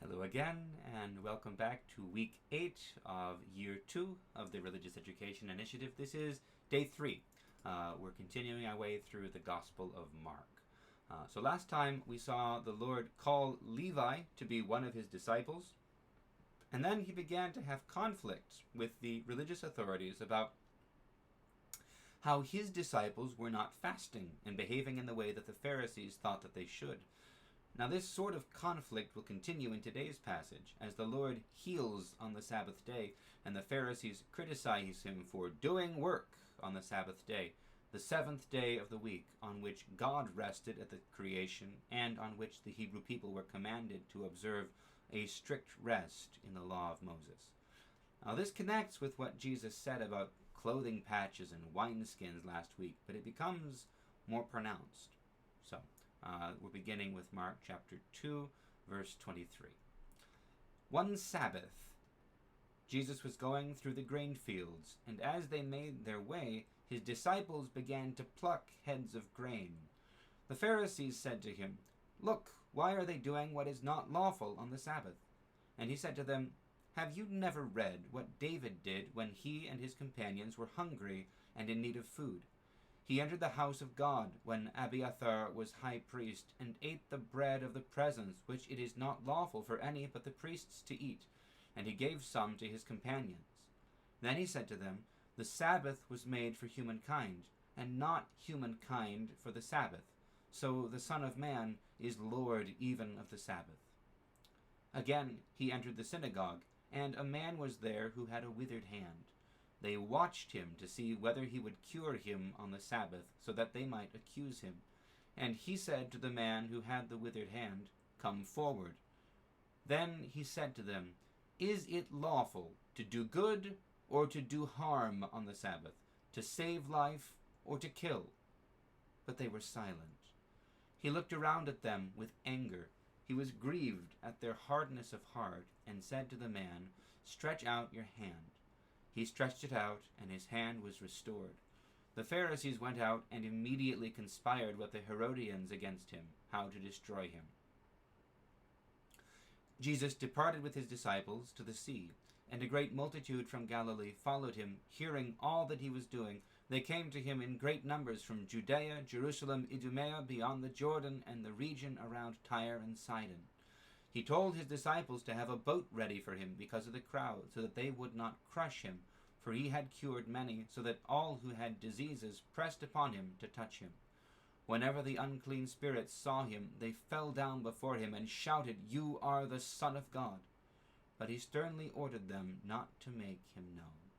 Hello again, and welcome back to week 8 of year 2 of the Religious Education Initiative. This is day 3. We're continuing our way through the Gospel of Mark. So last time we saw the Lord call Levi to be one of his disciples, and then he began to have conflict with the religious authorities about how his disciples were not fasting and behaving in the way that the Pharisees thought that they should. Now this sort of conflict will continue in today's passage, as the Lord heals on the Sabbath day, and the Pharisees criticize him for doing work on the Sabbath day, the seventh day of the week, on which God rested at the creation, and on which the Hebrew people were commanded to observe a strict rest in the law of Moses. Now this connects with what Jesus said about clothing patches and wineskins last week, but it becomes more pronounced. So, we're beginning with Mark chapter 2, verse 23. One Sabbath, Jesus was going through the grain fields, and as they made their way, his disciples began to pluck heads of grain. The Pharisees said to him, "Look, why are they doing what is not lawful on the Sabbath?" And he said to them, "Have you never read what David did when he and his companions were hungry and in need of food? He entered the house of God when Abiathar was high priest, and ate the bread of the presence, which it is not lawful for any but the priests to eat, and he gave some to his companions." Then he said to them, "The Sabbath was made for humankind, and not humankind for the Sabbath. So the Son of Man is Lord even of the Sabbath." Again he entered the synagogue, and a man was there who had a withered hand. They watched him to see whether he would cure him on the Sabbath, so that they might accuse him. And he said to the man who had the withered hand, "Come forward." Then he said to them, "Is it lawful to do good or to do harm on the Sabbath, to save life or to kill?" But they were silent. He looked around at them with anger. He was grieved at their hardness of heart, and said to the man, "Stretch out your hand." He stretched it out, and his hand was restored. The Pharisees went out and immediately conspired with the Herodians against him, how to destroy him. Jesus departed with his disciples to the sea, and a great multitude from Galilee followed him, hearing all that he was doing. They came to him in great numbers from Judea, Jerusalem, Idumea, beyond the Jordan, and the region around Tyre and Sidon. He told his disciples to have a boat ready for him because of the crowd, so that they would not crush him, for he had cured many, so that all who had diseases pressed upon him to touch him. Whenever the unclean spirits saw him, they fell down before him and shouted, "You are the Son of God." But he sternly ordered them not to make him known.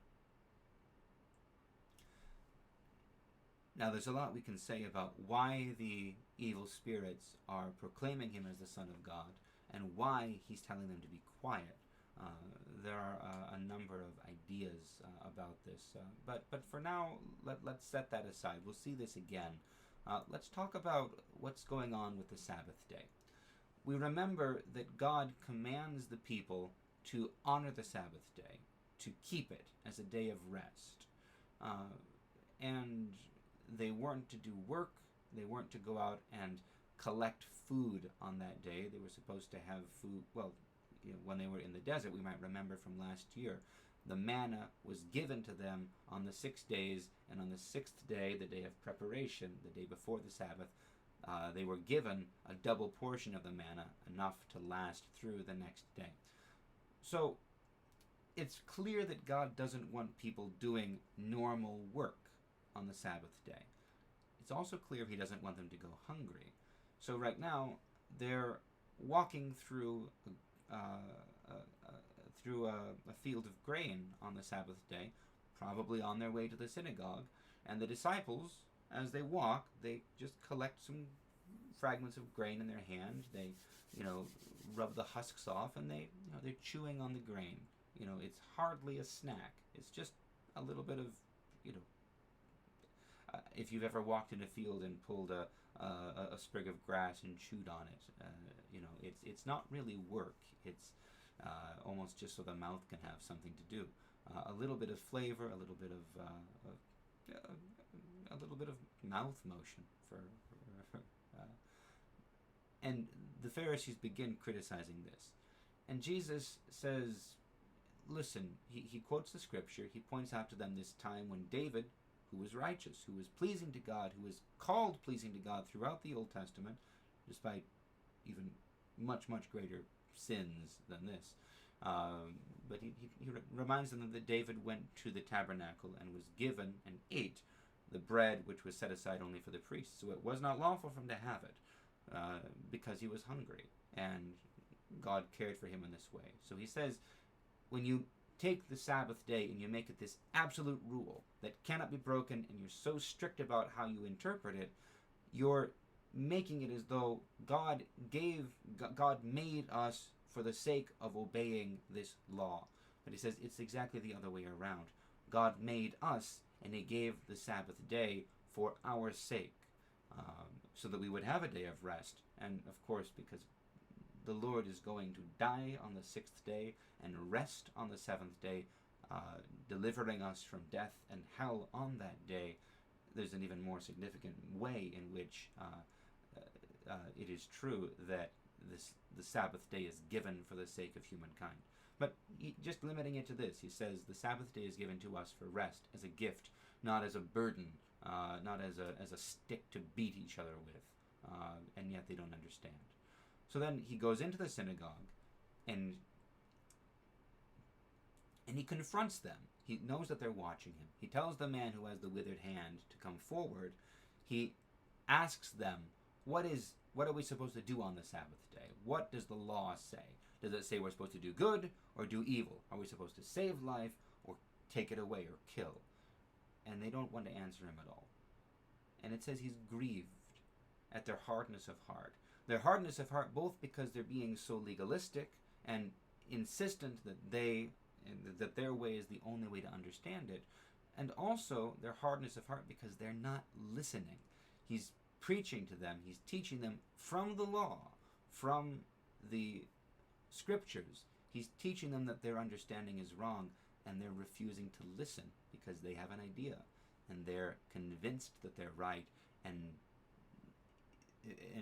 Now there's a lot we can say about why the evil spirits are proclaiming him as the Son of God, and why he's telling them to be quiet. There are a number of ideas about this, but for now, let's set that aside. We'll see this again. Let's talk about what's going on with the Sabbath day. We remember that God commands the people to honor the Sabbath day, to keep it as a day of rest. And they weren't to do work, they weren't to go out and collect food on that day. They were supposed to have food, when they were in the desert, we might remember from last year, the manna was given to them on the 6 days, and on the 6th day, the day of preparation, the day before the Sabbath, they were given a double portion of the manna, enough to last through the next day. So it's clear that God doesn't want people doing normal work on the Sabbath day. It's also clear he doesn't want them to go hungry. So right now, they're walking through a field of grain on the Sabbath day, probably on their way to the synagogue, and the disciples, as they walk, they just collect some fragments of grain in their hand. They, rub the husks off, and they're chewing on the grain. It's hardly a snack. It's just a little bit of, if you've ever walked in a field and pulled a sprig of grass and chewed on it, it's not really work. It's almost just so the mouth can have something to do. A little bit of flavor, a little bit of mouth motion and the Pharisees begin criticizing this. And Jesus says, listen, he quotes the scripture. He points out to them this time when David, who was righteous, who was pleasing to God, who was called pleasing to God throughout the Old Testament, despite even much, much greater sins than this. But he reminds them that David went to the tabernacle and was given and ate the bread which was set aside only for the priests. So it was not lawful for him to have it because he was hungry, and God cared for him in this way. So he says, when you take the Sabbath day and you make it this absolute rule that cannot be broken, and you're so strict about how you interpret it, you're making it as though God made us for the sake of obeying this law. But he says it's exactly the other way around. God made us, and he gave the Sabbath day for our sake, so that we would have a day of rest. And of course, because the Lord is going to die on the sixth day and rest on the seventh day, delivering us from death and hell on that day, there's an even more significant way in which it is true that the Sabbath day is given for the sake of humankind. But just limiting it to this, he says the Sabbath day is given to us for rest, as a gift, not as a burden, not as a stick to beat each other with, and yet they don't understand. So then he goes into the synagogue, and he confronts them. He knows that they're watching him. He tells the man who has the withered hand to come forward. He asks them, what are we supposed to do on the Sabbath day? What does the law say? Does it say we're supposed to do good or do evil? Are we supposed to save life or take it away or kill? And they don't want to answer him at all. And it says he's grieved at their hardness of heart. Their hardness of heart, both because they're being so legalistic and insistent that their way is the only way to understand it, and also their hardness of heart because they're not listening. He's preaching to them, he's teaching them from the law, from the scriptures. He's teaching them that their understanding is wrong, and they're refusing to listen because they have an idea, and they're convinced that they're right, and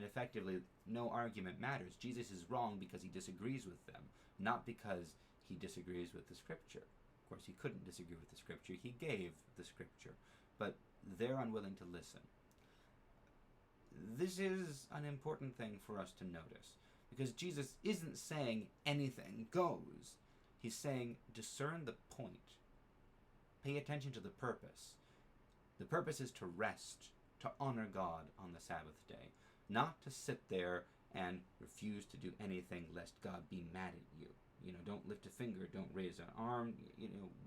effectively no argument matters. Jesus is wrong because he disagrees with them, not because he disagrees with the scripture. Of course, he couldn't disagree with the scripture. He gave the scripture, but they're unwilling to listen. This is an important thing for us to notice, because Jesus isn't saying anything goes. He's saying discern the point. Pay attention to the purpose. The purpose is to rest, to honor God on the Sabbath day, not to sit there and refuse to do anything lest God be mad at you. Don't lift a finger, don't raise an arm.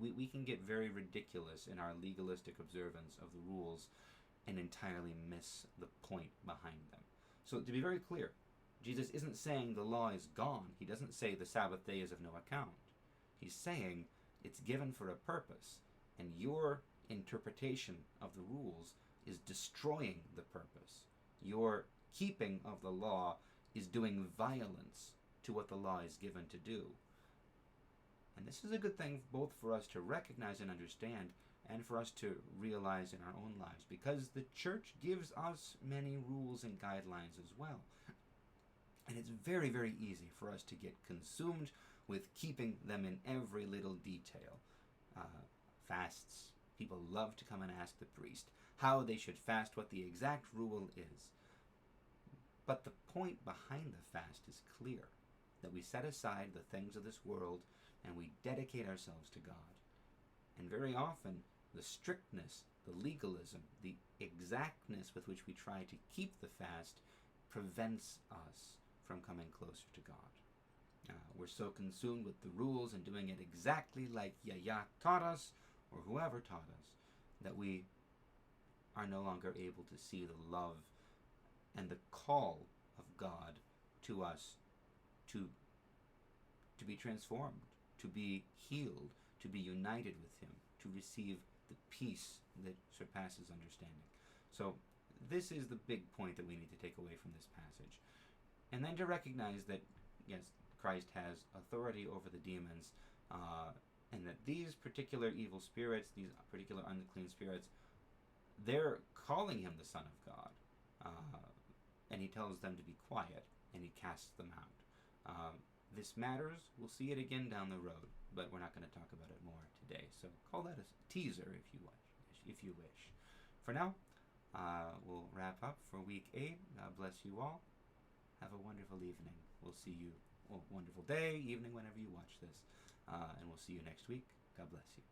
We can get very ridiculous in our legalistic observance of the rules and entirely miss the point behind them. So to be very clear, Jesus isn't saying the law is gone. He doesn't say the Sabbath day is of no account. He's saying it's given for a purpose, and your interpretation of the rules is destroying the purpose. Your keeping of the law is doing violence to what the law is given to do. And this is a good thing both for us to recognize and understand, and for us to realize in our own lives, because the church gives us many rules and guidelines as well. And it's very, very easy for us to get consumed with keeping them in every little detail. Fasts. People love to come and ask the priest how they should fast, what the exact rule is. But the point behind the fast is clear, that we set aside the things of this world and we dedicate ourselves to God. And very often, the strictness, the legalism, the exactness with which we try to keep the fast prevents us from coming closer to God. We're so consumed with the rules and doing it exactly like Yaya taught us, or whoever taught us, that we are no longer able to see the love and the call of God to us to be transformed, to be healed, to be united with him, to receive the peace that surpasses understanding. So this is the big point that we need to take away from this passage. And then to recognize that, yes, Christ has authority over the demons, and that these particular evil spirits, these particular unclean spirits, they're calling him the Son of God. And he tells them to be quiet, and he casts them out. this matters. We'll see it again down the road, but we're not going to talk about it more today. So call that a teaser if you wish. If you wish. For now, we'll wrap up for week 8. God bless you all. Have a wonderful evening. We'll see you. Well, wonderful day, evening, whenever you watch this. And we'll see you next week. God bless you.